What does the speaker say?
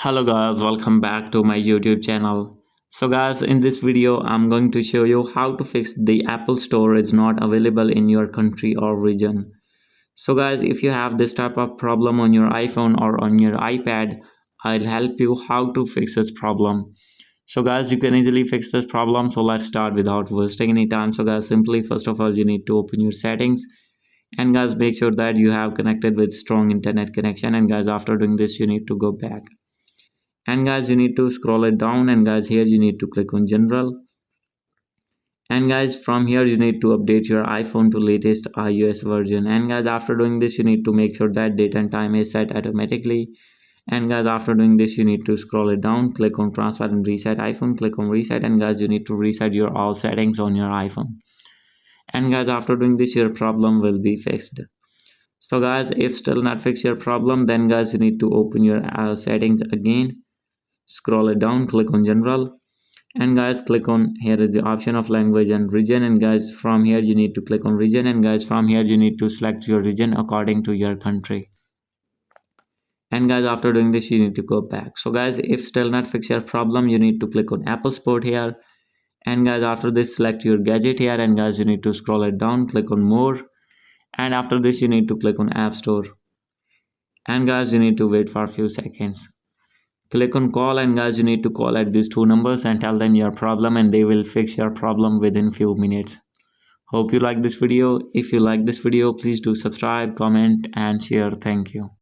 Hello guys, welcome back to my YouTube channel. So guys, in this video I'm going to show you how to fix the Apple Store is not available in your country or region. So guys, if you have this type of problem on your iPhone or on your iPad, I'll help you how to fix this problem. So guys, you can easily fix this problem. So let's start without wasting any time. So guys, simply first of all you need to open your settings, and guys make sure that you have connected with strong internet connection, and guys after doing this you need to go back, and guys you need to scroll it down, and guys here you need to click on general, and guys from here you need to update your iPhone to latest iOS version, and guys after doing this you need to make sure that date and time is set automatically, and guys after doing this you need to scroll it down, click on transfer and reset iPhone, click on reset, and guys you need to reset your all settings on your iPhone, and guys after doing this your problem will be fixed. So guys, if still not fix your problem, then guys you need to open your settings again, scroll it down, click on general, and guys click on here is the option of language and region, and guys from here you need to click on region, and guys from here you need to select your region according to your country, and guys after doing this you need to go back. So guys, if still not fix your problem, you need to click on Apple Sport here, and guys after this select your gadget here, and guys you need to scroll it down, click on more, and after this you need to click on App Store, and guys you need to wait for a few seconds. Click on call, and guys you need to call at these two numbers and tell them your problem, and they will fix your problem within few minutes. Hope you like this video. If you like this video, please do subscribe, comment and share. Thank you.